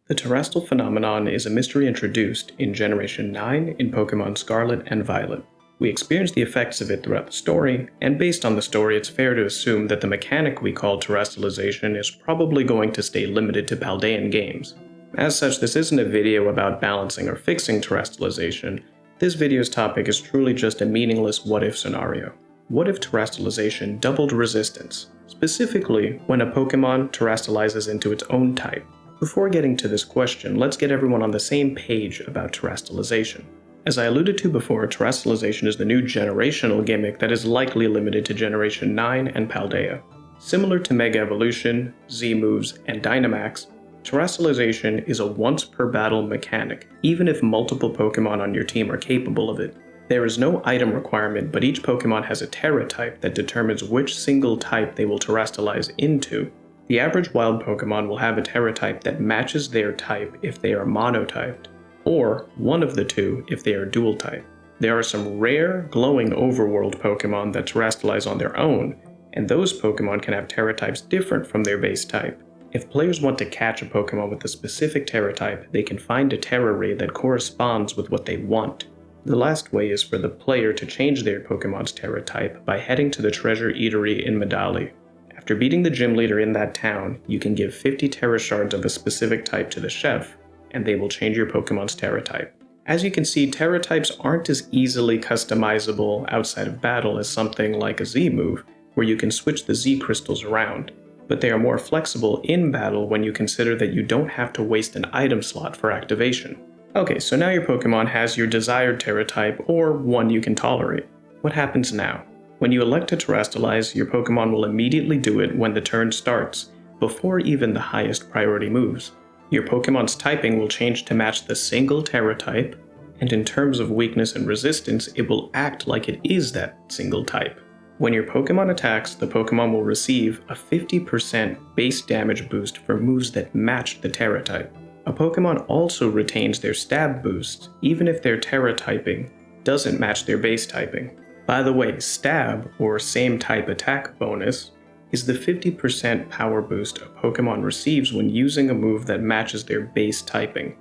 The Terastal Phenomenon is a mystery introduced in Generation 9 in Pokemon Scarlet and Violet. We experience the effects of it throughout the story, and based on the story, it's fair to assume that the mechanic we call Terastallization is probably going to stay limited to Paldean games. As such, this isn't a video about balancing or fixing Terastallization. This video's topic is truly just a meaningless what-if scenario. What if Terastallization doubled resistance? Specifically, when a Pokemon terastallizes into its own type. Before getting to this question, let's get everyone on the same page about Terastallization. As I alluded to before, Terastallization is the new generational gimmick that is likely limited to Generation 9 and Paldea. Similar to Mega Evolution, Z-Moves, and Dynamax, Terastallization is a once-per-battle mechanic, even if multiple Pokemon on your team are capable of it. There is no item requirement, but each Pokemon has a Tera-type that determines which single type they will terastallize into. The average wild Pokemon will have a Tera-type that matches their type if they are monotyped, or one of the two if they are dual-type. There are some rare, glowing overworld Pokemon that terastallize on their own, and those Pokemon can have Tera-types different from their base type. If players want to catch a Pokemon with a specific Tera-type, they can find a Tera Ray that corresponds with what they want. The last way is for the player to change their Pokemon's Tera-type by heading to the Treasure Eatery in Medali. After beating the gym leader in that town, you can give 50 Tera Shards of a specific type to the chef, and they will change your Pokemon's Tera-type. As you can see, Tera-types aren't as easily customizable outside of battle as something like a Z-move, where you can switch the Z-crystals around, but they are more flexible in battle when you consider that you don't have to waste an item slot for activation. Okay, so now your Pokemon has your desired Tera-type, or one you can tolerate. What happens now? When you elect to terastallize, your Pokemon will immediately do it when the turn starts, before even the highest priority moves. Your Pokemon's typing will change to match the single Tera-type, and in terms of weakness and resistance, it will act like it is that single type. When your Pokemon attacks, the Pokemon will receive a 50% base damage boost for moves that match the Tera-type. A Pokemon also retains their stab boost, even if their Tera-typing doesn't match their base typing. By the way, stab, or same type attack bonus, is the 50% power boost a Pokemon receives when using a move that matches their base typing.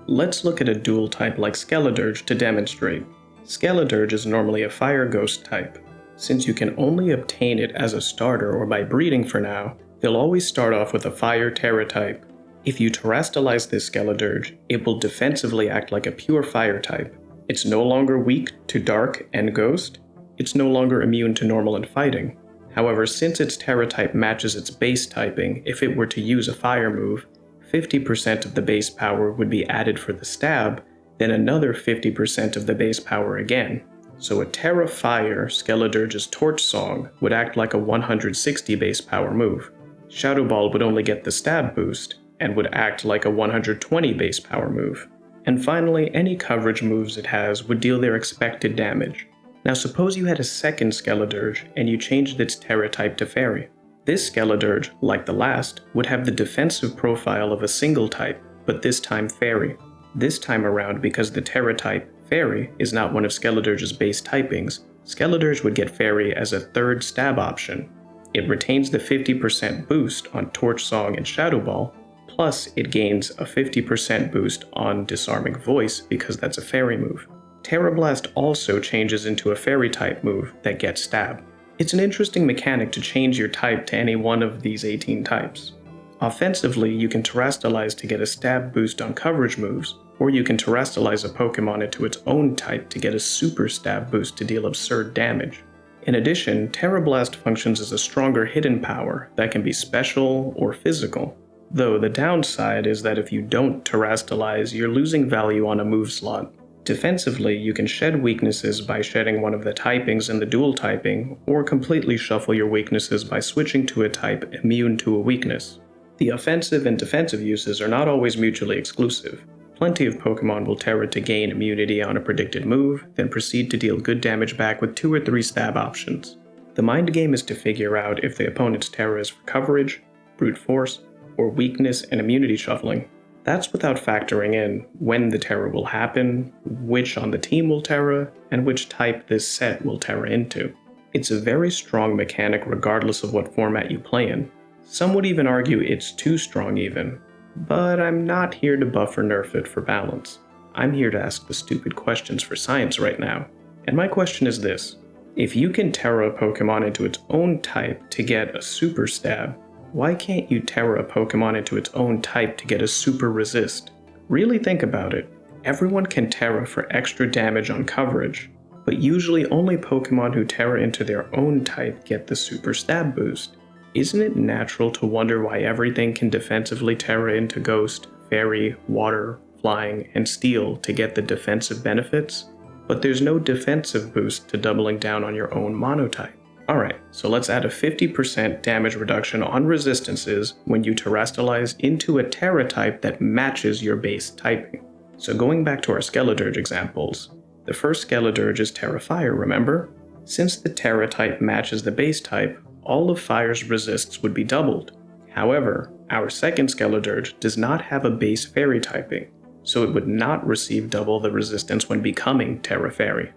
Let's look at a dual type like Skeledirge to demonstrate. Skeledirge is normally a Fire Ghost type. Since you can only obtain it as a starter or by breeding for now, they'll always start off with a Fire Tera type. If you terastallize this Skeledirge, it will defensively act like a pure Fire type. It's no longer weak to Dark and Ghost. It's no longer immune to Normal and Fighting. However, since its Tera-type matches its base typing, if it were to use a fire move, 50% of the base power would be added for the stab, then another 50% of the base power again. So a Tera Fire Skeledirge's Torch Song would act like a 160 base power move. Shadow Ball would only get the stab boost, and would act like a 120 base power move. And finally, any coverage moves it has would deal their expected damage. Now suppose you had a second Skeledirge and you changed its Tera-type to Fairy. This Skeledirge, like the last, would have the defensive profile of a single type, but this time Fairy. This time around, because the Tera-type, Fairy, is not one of Skeledirge's base typings, Skeledirge would get Fairy as a third stab option. It retains the 50% boost on Torch Song and Shadow Ball, plus it gains a 50% boost on Disarming Voice because that's a Fairy move. Tera Blast also changes into a Fairy-type move that gets Stab. It's an interesting mechanic to change your type to any one of these 18 types. Offensively, you can terastallize to get a Stab boost on coverage moves, or you can terastallize a Pokemon into its own type to get a Super Stab boost to deal absurd damage. In addition, Tera Blast functions as a stronger hidden power that can be special or physical. Though the downside is that if you don't terastallize, you're losing value on a move slot. Defensively, you can shed weaknesses by shedding one of the typings in the dual typing, or completely shuffle your weaknesses by switching to a type immune to a weakness. The offensive and defensive uses are not always mutually exclusive. Plenty of Pokemon will Tera to gain immunity on a predicted move, then proceed to deal good damage back with 2 or 3 stab options. The mind game is to figure out if the opponent's Tera is for coverage, brute force, or weakness and immunity shuffling. That's without factoring in when the Tera will happen, which on the team will Tera, and which type this set will Tera into. It's a very strong mechanic regardless of what format you play in. Some would even argue it's too strong even. But I'm not here to buff or nerf it for balance. I'm here to ask the stupid questions for science right now. And my question is this: if you can Tera a Pokemon into its own type to get a Super Stab, why can't you Tera a Pokemon into its own type to get a Super Resist? Really think about it. Everyone can Tera for extra damage on coverage, but usually only Pokemon who Tera into their own type get the Super Stab boost. Isn't it natural to wonder why everything can defensively Tera into Ghost, Fairy, Water, Flying, and Steel to get the defensive benefits? But there's no defensive boost to doubling down on your own monotype. Alright, so let's add a 50% damage reduction on resistances when you Terastallize into a Tera type that matches your base typing. So going back to our Skeledirge examples, the first Skeledirge is Tera Fire, remember? Since the Tera type matches the base type, all of Fire's resists would be doubled. However, our second Skeledirge does not have a base Fairy typing, so it would not receive double the resistance when becoming Tera Fairy.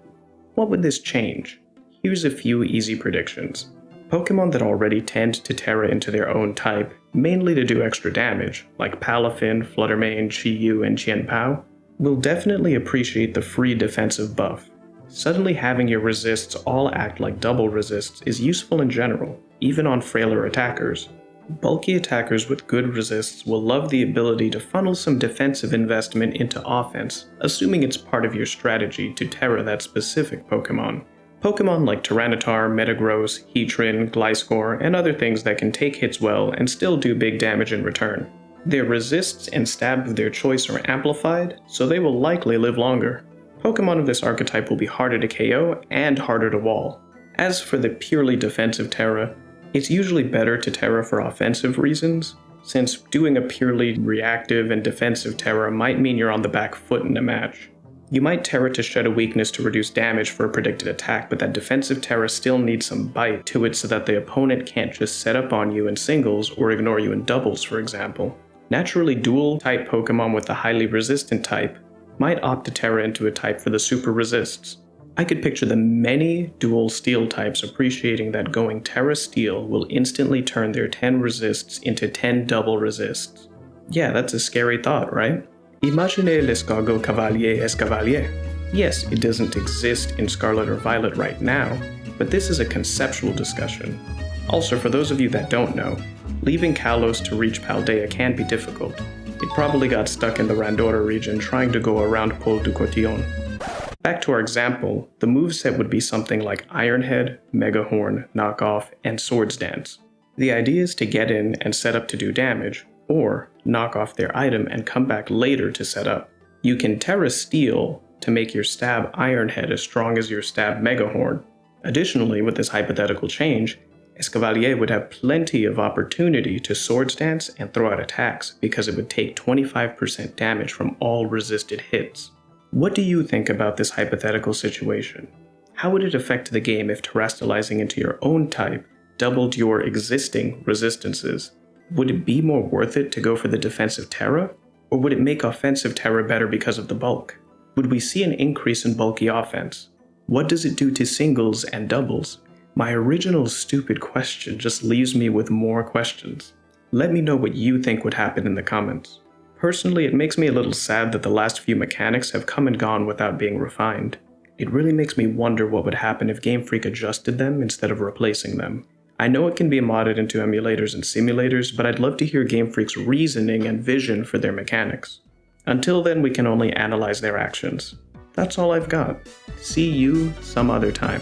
What would this change? Here's a few easy predictions. Pokemon that already tend to Tera into their own type, mainly to do extra damage, like Palafin, Fluttermane, Chi-Yu, and Chien-Pao, will definitely appreciate the free defensive buff. Suddenly having your resists all act like double resists is useful in general, even on frailer attackers. Bulky attackers with good resists will love the ability to funnel some defensive investment into offense, assuming it's part of your strategy to Tera that specific Pokemon. Pokemon like Tyranitar, Metagross, Heatran, Gliscor, and other things that can take hits well and still do big damage in return. Their resists and stab of their choice are amplified, so they will likely live longer. Pokemon of this archetype will be harder to KO and harder to wall. As for the purely defensive Tera, it's usually better to Tera for offensive reasons, since doing a purely reactive and defensive Tera might mean you're on the back foot in a match. You might Tera to shed a weakness to reduce damage for a predicted attack, but that defensive Tera still needs some bite to it so that the opponent can't just set up on you in singles or ignore you in doubles, for example. Naturally, dual-type Pokemon with the highly resistant type might opt to Tera into a type for the super resists. I could picture the many dual Steel types appreciating that going Tera Steel will instantly turn their 10 resists into 10 double resists. Yeah, that's a scary thought, right? Imaginez l'escargot cavalier escavalier. Yes, it doesn't exist in Scarlet or Violet right now, but this is a conceptual discussion. Also, for those of you that don't know, leaving Kalos to reach Paldea can be difficult. It probably got stuck in the Randora region trying to go around Pôle du Cotillon. Back to our example, the moveset would be something like Iron Head, Megahorn, Knockoff, and Swords Dance. The idea is to get in and set up to do damage, or knock off their item and come back later to set up. You can Tera Steel to make your stab Iron Head as strong as your stab Megahorn. Additionally, with this hypothetical change, Escavalier would have plenty of opportunity to Swords Dance and throw out attacks because it would take 25% damage from all resisted hits. What do you think about this hypothetical situation? How would it affect the game if Terastallizing into your own type doubled your existing resistances? Would it be more worth it to go for the defensive Tera? Or would it make offensive Tera better because of the bulk? Would we see an increase in bulky offense? What does it do to singles and doubles? My original stupid question just leaves me with more questions. Let me know what you think would happen in the comments. Personally, it makes me a little sad that the last few mechanics have come and gone without being refined. It really makes me wonder what would happen if Game Freak adjusted them instead of replacing them. I know it can be modded into emulators and simulators, but I'd love to hear Game Freak's reasoning and vision for their mechanics. Until then, we can only analyze their actions. That's all I've got. See you some other time.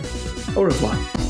Au revoir.